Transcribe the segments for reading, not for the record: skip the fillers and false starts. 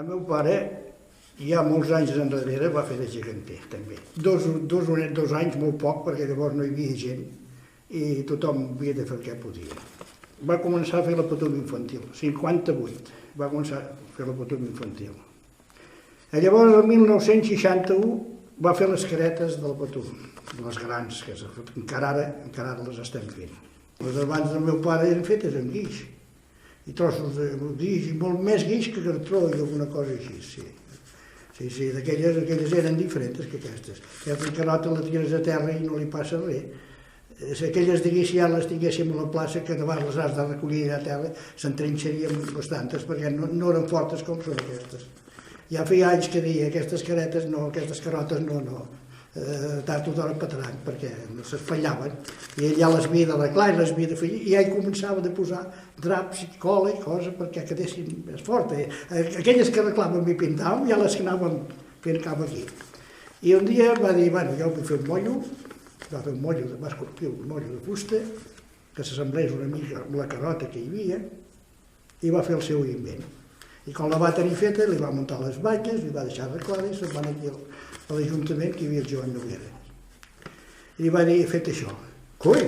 El meu pare, ja molts anys enrere, va fer de geganter, també. Dos anys, molt poc, perquè llavors no hi havia gent i tothom havia de fer el que podia. Va començar a fer la Patum infantil, 58, va començar a fer la Patum infantil. Llavors, el 1961, va fer les caretes del Patum, les grans, que encara ara les estem fent. Les abans del meu pare eren fetes amb guix, i trossos de guix, i molt més guix que cartró i alguna cosa així, sí, d'aquelles eren diferents que aquestes. Aquesta carota la tires a terra i no li passa res. Si aquelles de guix ja les tinguéssim a la plaça, que davant les has de recollir a terra, s'entrenxarien bastantes, perquè no eren fortes com són aquestes. Ja feia anys que deia, aquestes caretes no, aquestes carotes no, tard o d'hora petaran, perquè no s'espallaven, i ell ja les havia d'arreglar i les havia de fer, i ell començava de posar draps i cola i cosa perquè quedessin més fortes. Aquelles que arreglàvem i pintàvem, ja les anàvem fent cap aquí. I un dia va dir, bueno, jo vull fer un mollo, va fer un mollo, va escorpir un mollo de fusta, que s'assemblés una mica amb la carota que hi havia, i va fer el seu invent. I quan la va tenir feta, li va muntar les batlles, li va deixar arreglada i se'n van aquí a l'Ajuntament, que hi havia el Joan Noguera. I li va dir, he fet això. Coi,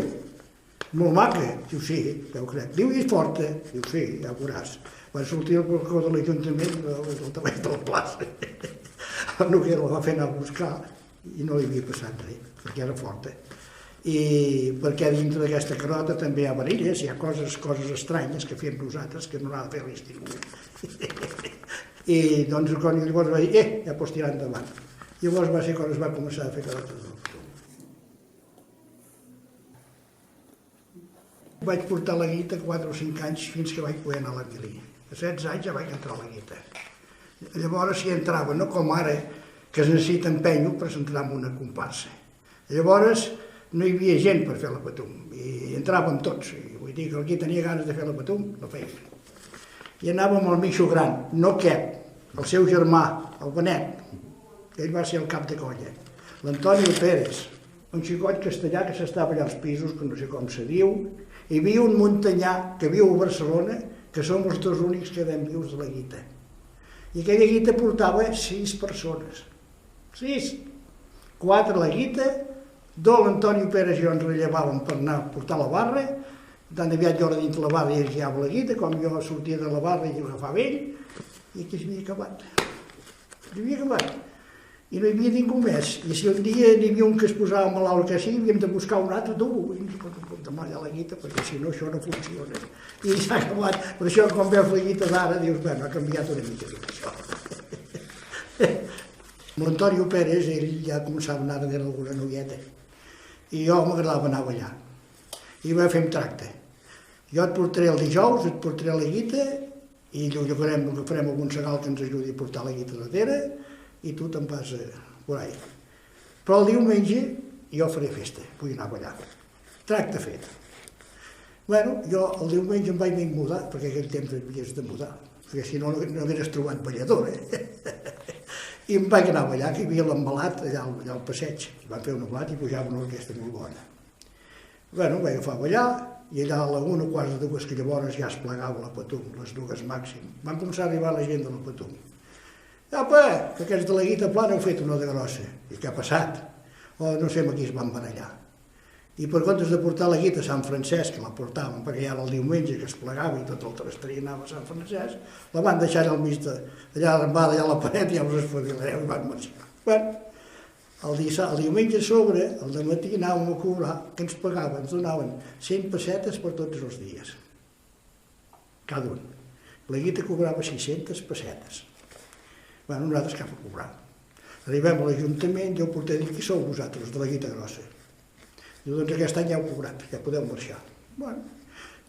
molt maca. Diu, sí, ja ho crec. Diu, i és forta. Diu, sí, ja ho veuràs. Va sortir al balcó de l'Ajuntament, del tavall de la plaça. El Noguera la va fer anar a buscar i no li havia passat res, perquè era forta. I perquè dintre d'aquesta carota també hi ha varilles, hi ha coses estranyes que fem nosaltres, que no n'ha de fer res ningú. I doncs llavors va dir, ja pots tirar endavant. Llavors va ser quan es va començar a fer carotes del Patum. Vaig portar la guita 4 o 5 anys fins que vaig poder anar a la mili. A 16 anys ja vaig entrar a la guita. Llavors hi entrava, no com ara, que es necessita empenyo per entrar en una comparsa. Llavors no hi havia gent per fer la Patum, i entràvem tots. Vull dir que el qui tenia ganes de fer la Patum, la feia. I anàvem al Mixo Gran, no aquest, el seu germà, el Benet, ell va ser el cap de colla, l'Antonio Pérez, un xicot castellà que s'estava allà als pisos, que no sé com se diu, hi havia un muntanyà que viu a Barcelona, que som els dos únics que quedem vius de la guita. I aquella guita portava 6 persones. 6. 4 a la guita, 2 l'Antonio Pérez i jo ens rellevàvem per anar a portar la barra, tant aviat jo era dins la barra i ell guiava la guita, com jo sortia de la barra i agafava ell, i aquí s'havia acabat. S'havia acabat. I no hi havia ningú més. I si un dia n'hi havia un que es posava malalt que sí, havíem de buscar un altre, demà allà la guita, perquè si no això no funciona. I s'ha acabat. Per això, quan veus la guita d'ara, dius, bueno, ha canviat una mica tot això. L'Antonio Pérez, ell ja començava a anar darrere alguna noieta. I jo m'agradava anar a ballar. I va fer un tracte. Jo et portaré el dijous, et portaré la guita, i farem algun segal que ens ajudi a portar la guita darrere, i tu te'n vas por ahí. Però el diumenge jo faré festa, vull anar a ballar. Tracte fet. Bueno, jo el diumenge em vaig mudar, perquè aquell temps et havies de mudar, perquè si no, no hagués trobat ballador, I em vaig anar a ballar, que hi havia l'embalat allà al passeig. Van fer un embalat i pujava una orquestra molt bona. Bueno, em vaig agafar a ballar, i allà a la 1 o quarts de 2, que llavors ja es plegava la Patum, les 2 màxim. Van començar a arribar la gent de la Patum. Apa, que aquests de la guita plana han fet una de grossa. I què ha passat? O no sé amb qui es van barallar. I per comptes de portar la guita a Sant Francesc, que la portàvem, perquè ja era el diumenge que es plegava i tot el trastrí anava a Sant Francesc, la van deixar al mig allà arrambada, allà a la paret, i ja us espavilareu i van marxar. Bueno, el diumenge a sobre, al dematí anàvem a cobrar, que ens pagaven, ens donaven 100 pessetes per tots els dies. Cada un. La guita cobrava 600 pessetes. Bueno, nosaltres cap a cobrar. Arribem a l'Ajuntament, jo porté a dir, qui sou vosaltres, de la guita grossa? Diu, doncs aquest any ja heu cobrat, ja podeu marxar. Bueno,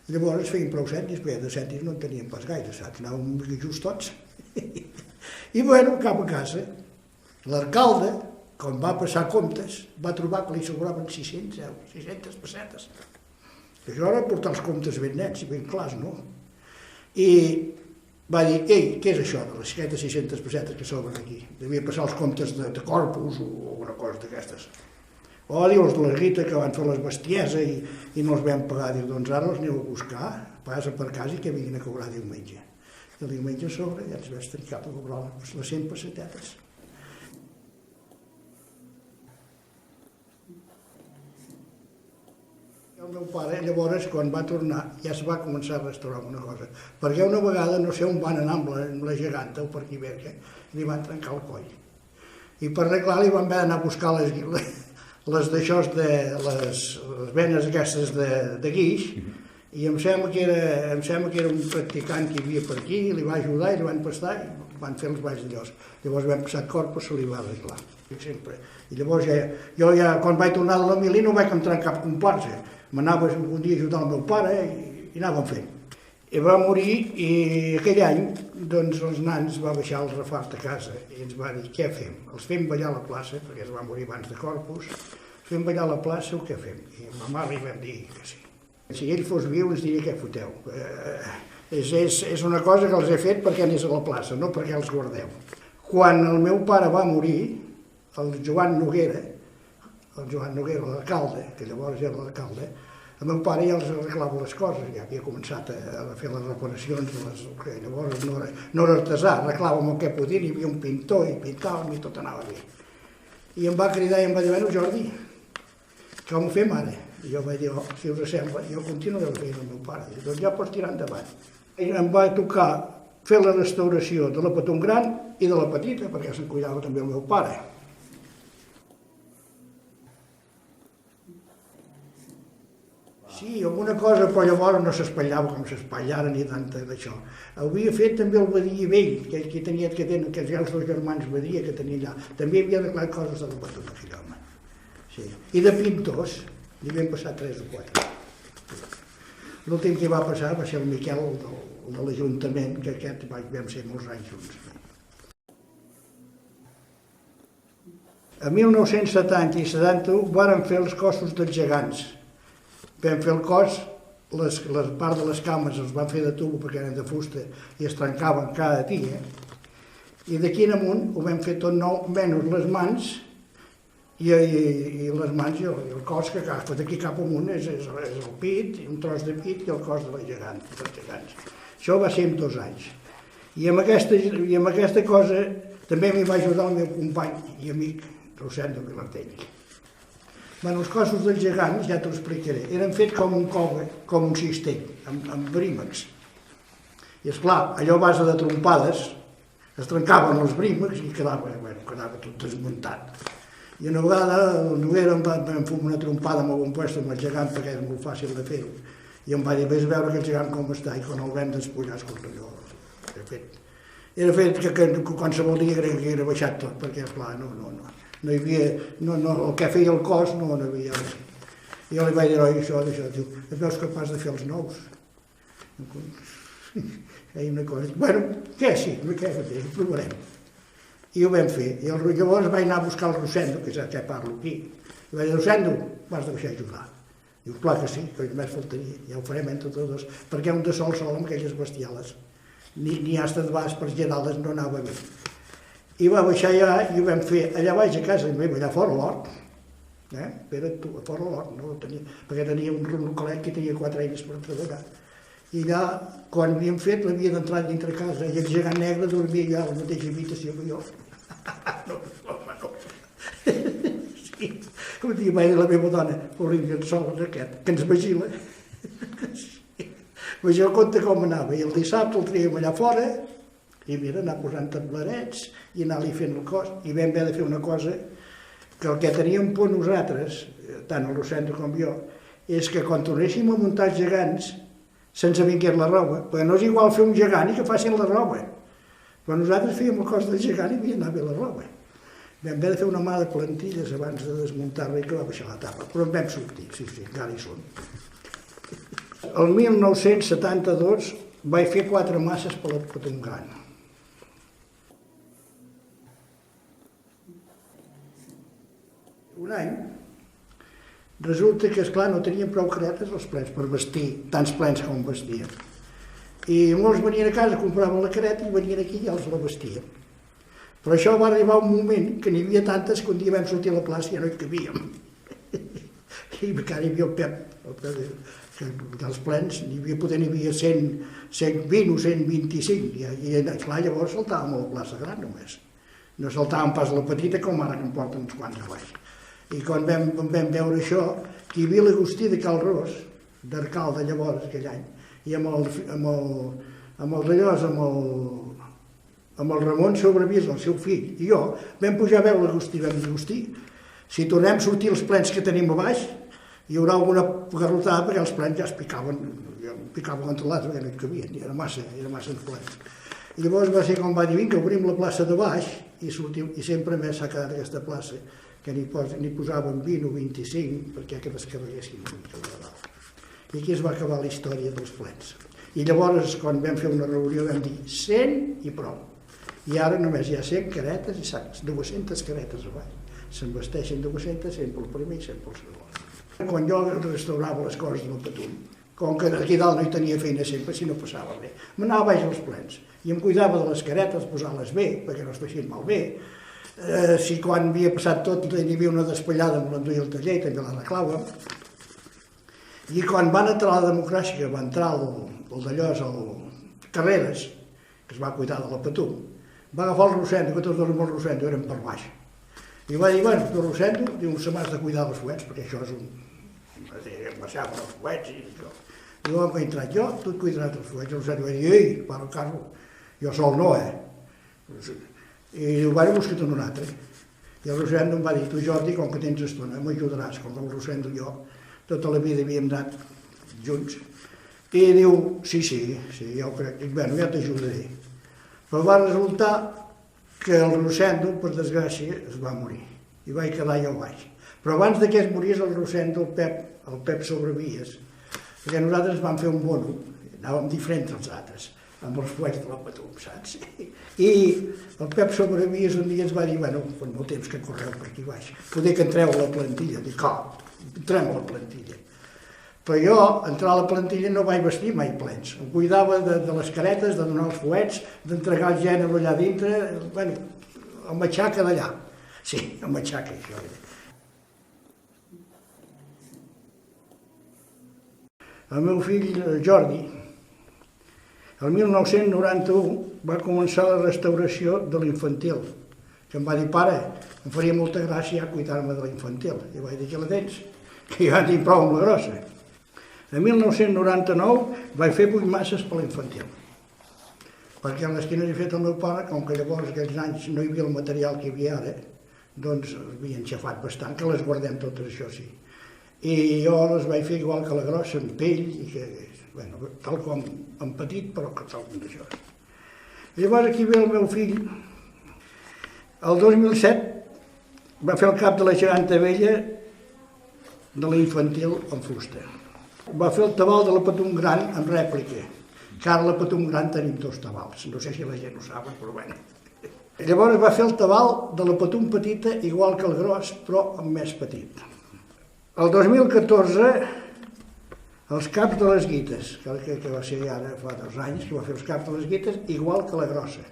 llavors feien prou cèntims, perquè de cèntims no en teníem pas gaire, saps? Anàvem just tots. I bueno, cap a casa, l'alcalde, quan va passar comptes, va trobar que li sobraven 600 pessetes. Això era portar els comptes ben nets i ben clars, no? I va dir, ei, què és això de les 600 pessetes que sobren aquí? Devia passar els comptes de Corpus o alguna cosa d'aquestes. O diu, els de la guita que van fer les bestieses i no els vam pagar. Diu, doncs ara els aneu a buscar, passa per casa i que vinguin a cobrar diumenge. el diumenge a sobre ja ens vaig trencar per cobrar les 100 pessetetes. El meu pare, llavors, quan va tornar, ja es va començar a restaurar una cosa, perquè una vegada, no sé on van anar amb la geganta o per aquí veig, li van trencar el coll. I per arreglar li van haver d'anar a buscar les venes aquestes de guix, i em sembla que era un practicant que hi havia per aquí, li va ajudar i li van pastar i van fer els balls d'allòs. Llavors vam passar Corpus, se li va arreglar, sempre. I llavors jo ja, quan vaig tornar de l'Emili, no vaig entrar en cap comparsa. M'anava un dia a ajudar el meu pare i anàvem fent. I va morir i aquell any, doncs, els nans va baixar el refart a casa i ens va dir, què fem? Els fem ballar a la plaça, perquè es va morir abans de Corpus, els fem ballar a la plaça o què fem? I a ma mare li vam dir que sí. Si ell fos viu ens diria què foteu. És una cosa que els he fet perquè anés a la plaça, no perquè els guardeu. Quan el meu pare va morir, el Joan Noguera, l'alcalde, que llavors era l'alcalde, el meu pare ja els arreglava les coses, ja havia començat a fer les reparacions, que llavors no era artesà, arreglàvem el que podia, hi havia un pintor i pintàvem i tot anava bé. I em va cridar i em va dir, bueno, Jordi, com ho fem ara? I jo vaig dir, si us sembla, jo continuaré fent el meu pare, doncs ja pots tirar endavant. I em va tocar fer la restauració de la Patum Gran i de la Petita, perquè se'n cuidava també el meu pare. Sí, alguna cosa, però llavors no s'espatllava com s'espatllava ni tant d'això. Havia fet també el Badia Vell, que tenia els dos germans Badia que tenia allà. També havia arreglat coses de la Patum, aquell home. Sí. I de pintors, hi havien passat 3 o 4. L'últim que va passar va ser el Miquel de l'Ajuntament, que aquest vam ser molts anys junts. A 1970 i 71 varen fer els cossos dels gegants. Vam fer el cos, les parts de les cames els van fer de tubo perquè eren de fusta i es trencaven cada dia. I d'aquí en amunt ho vam fer tot nou, menys les mans, i les mans i el cos que agafa d'aquí cap amunt és el pit, un tros de pit i el cos de les gegants. Això va ser en 2 anys. I amb aquesta cosa també m'hi va ajudar el meu company i amic, Rosendo Vilardell. Els cossos dels gegants, ja t'ho explicaré, eren fets com un cove, com un cistell, amb brímecs. I esclar, allò a base de trompades, es trencaven els brímecs i quedava tot desmuntat. I una vegada el Noguera em va fer una trompada amb algun puesto amb el gegant perquè era molt fàcil de fer-ho. I em va dir, vés a veure aquell gegant com està, i quan el vam despullar, escolta, allò era fet que qualsevol dia era baixat tot, perquè esclar, no hi havia, el que feia el cos no hi havia res. I jo li vaig dir, oi, això, diu, et veus capaç de fer els nous? Feia una cosa, bueno, què sí, ho provarem. I ho vam fer, i llavors vaig anar a buscar el Rosendo, que és el que parlo aquí, i vaig dir, Rosendo, m'has de deixar ajudar. Diu, clar que sí, que només faltaria, ja ho farem entre tots dos, perquè un de sol amb aquelles bestiales, ni hasta de baix per gerades no anava bé. I va baixar allà i ho vam fer allà baix a casa meva, allà fora l'hort, a fora l'hort, perquè tenia un localet que tenia 4 eines per treballar. I allà, quan havíem fet, l'havia d'entrar dintre casa i el gegant negre dormia allà a la mateixa habitació que jo. No. Sí, com diu, vaig dir la meva dona, horrible, el sol aquest, que ens vigila. Però jo compte com anava, i el dissabte el traiem allà fora, i mira, anar posant tablerets i anar-li fent el cos. I vam haver de fer una cosa que el que teníem por nosaltres, tant el Rosendo com jo, és que quan tornéssim a muntar els gegants se'ns vingués la roba, perquè no és igual fer un gegant i que facin la roba. Però nosaltres fèiem el cos del gegant i havia d'anar bé la roba. Vam haver de fer una mà de plantilles abans de desmuntar-la i que va baixar la tapa, però en vam sortir, sí, encara hi són. El 1972 vaig fer 4 masses per la Patum Gran. Un any, resulta que, esclar, no teníem prou caretes els plens per vestir, tants plens com vestíem. I molts venien a casa, compraven la careta i venien aquí i els la vestien. Però això va arribar un moment que n'hi havia tantes que un dia vam sortir a la plaça i ja no hi cabíem. I encara hi havia el Pep dels plens poder n'hi havia 120 o 125, i clar, llavors saltàvem a la plaça Gran només. No saltàvem pas la petita com ara que em porten uns quants a baix. I quan vam veure això, que hi havia l'Agustí de Cal Ros, d'alcalde llavors aquell any, i amb el Ramon Sobrevís, el seu fill, i jo, vam pujar a veure l'Agustí, vam dir, Agustí, si tornem a sortir els plens que tenim a baix, hi haurà alguna garrotada perquè els plens ja es picaven entre l'altre, perquè no hi cabien, era massa els plens. I llavors va ser com va dir, vinga, obrim la plaça de baix, i sempre més s'ha quedat aquesta plaça, que n'hi posàvem 20 o 25, perquè que descarreguessin una mica de dalt. I aquí es va acabar la història dels plens. I llavors, quan vam fer una reunió, vam dir 100 i prou. I ara només hi ha 100 caretes i sacs, 200 caretes a baix. Se'n vesteixen 200, 100 pel primer i 100 pel segon. Quan jo restaurava les coses del Patum, com que aquí dalt no hi tenia feina sempre, si no passava bé, m'anava baix als plens i em cuidava de les caretes, posar-les bé, perquè no es fessin malbé. Si quan havia passat tot hi havia una despallada, me l'enduia al taller i també l'arreglàvem. I quan van entrar a la democràcia, que va entrar el d'allòs, el Carreras, que es va cuidar de la Patum, va agafar el Rosendo, que tots dos amb el Rosendo eren per baix. I va dir, bueno, tu Rosendo, diu, se m'has de cuidar dels fuets, perquè això és un... Baixaven els fuets i això. I quan he entrat jo, tu et cuidaràs dels fuets. I el Rosendo va dir, ei, pare Carlo, jo sol no, I diu, bueno, busca't un altre. I el Rosendo em va dir, tu Jordi, com que tens estona, m'ajudaràs, com que el Rosendo i jo tota la vida havíem anat junts. I diu, sí, ja ho crec. Dic, bueno, ja t'ajudaré. Però va resultar que el Rosendo, per desgràcia, es va morir. I vaig quedar jo baix. Però abans que es morís el Rosendo, el Pep Sobrevies, perquè nosaltres vam fer un bono, anàvem diferents dels altres, amb els fuets de la Patum, saps? I el Pep Sobrevies un dia ens va dir, bueno, fa molt temps que correu per aquí baix, poder que entreu a la plantilla. Dic, entrem a la plantilla. Però jo, entrar a la plantilla, no vaig vestir mai plens. Em cuidava de les caretes, de donar els fuets, d'entregar el gènere allà dintre, bueno, el matxaca d'allà. Sí, el matxaca, això era. El meu fill, Jordi, el 1991 va començar la restauració de l'infantil, que em va dir, pare, em faria molta gràcia cuidar-me de l'infantil. I vaig dir, que la tens? Que ja en tinc prou amb la grossa. En 1999 vaig fer 8 masses per l'infantil, perquè les que no he fet el meu pare, com que llavors aquells anys no hi havia el material que hi havia ara, doncs havia enxafat bastant, que les guardem totes, això sí. I jo les vaig fer igual que la grossa, amb pell, i que, bueno, tal com en petit, però tal com d'això. Llavors aquí ve el meu fill, el 2007 va fer el cap de la geganta vella de l'infantil en fusta. Va fer el tabal de la Patum Gran en rèplica, que ara a la Patum Gran tenim 2 tabals, no sé si la gent ho saben, però bueno. Llavors va fer el tabal de la Patum petita igual que el gros, però amb més petit. El 2014, els caps de les guites, que va ser ara fa 2 anys, que va fer els caps de les guites igual que la grossa,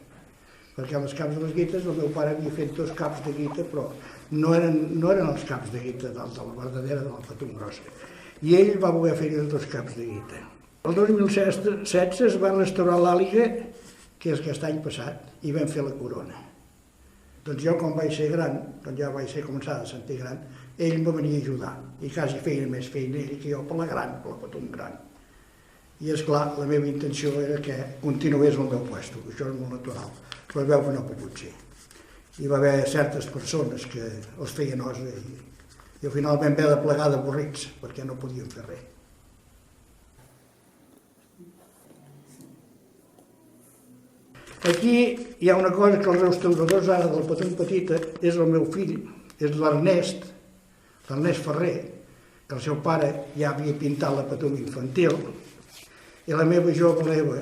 perquè els caps de les guites el meu pare havia fet 2 caps de guita, però no eren els caps de guita de la verdadera de la Patum grossa. I ell va voler fer els 2 caps de guita. El 2016 es va restaurar l'àliga, que és aquest any passat, i vam fer la corona. Doncs jo, quan vaig ser gran, quan ja vaig començar a sentir gran, ell em va venir a ajudar, i quasi feia més feina ell que jo per la gran, per la Patum Gran. I esclar, la meva intenció era que continués al meu puesto, això és molt natural, però veu que no ha pogut ser. Hi va haver certes persones que els feien nosa i al final vam haver de plegar d'avorrits perquè no podíem fer res. Aquí hi ha una cosa que els restauradors ara del Patum Petita és el meu fill, és l'Ernest Ferrer, que el seu pare ja havia pintat la Patum infantil, i la meva jove l'Eva,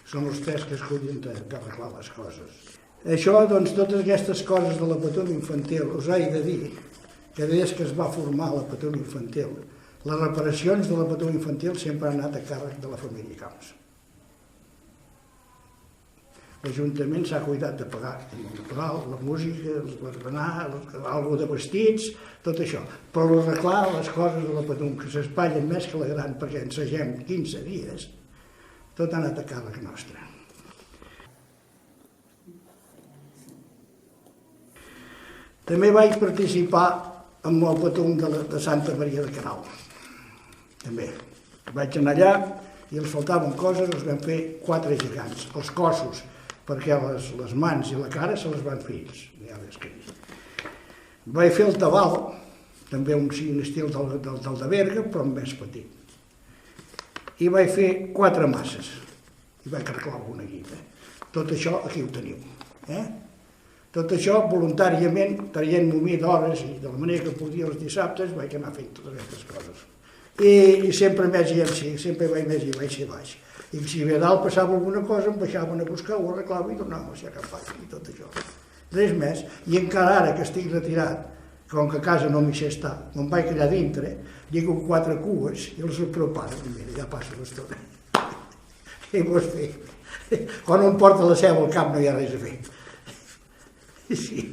són els 3 que escollen d'arreglar les coses. Això, doncs, totes aquestes coses de la Patum infantil, us he de dir que des que es va formar la Patum infantil, les reparacions de la Patum infantil sempre han anat a càrrec de la família Camps. l'Ajuntament s'ha cuidat de pagar el natural, la música, l'esbenar, alguna de vestits, tot això. Però arreglar les coses de la Patum, que s'espatllen més que la gran perquè ensegem 15 dies, tot ha anat a càrrec nostre. També vaig participar en el Patum de Santa Maria de Queralt. També. Vaig anar allà i els faltaven coses, els vam fer 4 gegants, els cossos, perquè les mans i la cara se les van fer ells. Ja ves que vaig fer el tabal, també un estil del de Berga, però més petit. I vaig fer 4 masses, i vaig arreglar alguna guita. Tot això aquí ho teniu. Tot això voluntàriament, traient-m'ho a mi d'hores, i de la manera que podia els dissabtes, vaig anar fent totes aquestes coses. I sempre més i sí, sempre vaig més i vaig ser baix. I si a dalt passava alguna cosa, em baixaven a buscar, ho arreglava i tornàvem a ser cap baix, i tot això. Res més. I encara ara que estic retirat, com que a casa no m'hi sé estar, me'n vaig allà dintre, lligo 4 cues i els preparo. I mira, ja passo l'estona. Què hi vols fer? Quan un porta la seu al cap no hi ha res a fer. Sí.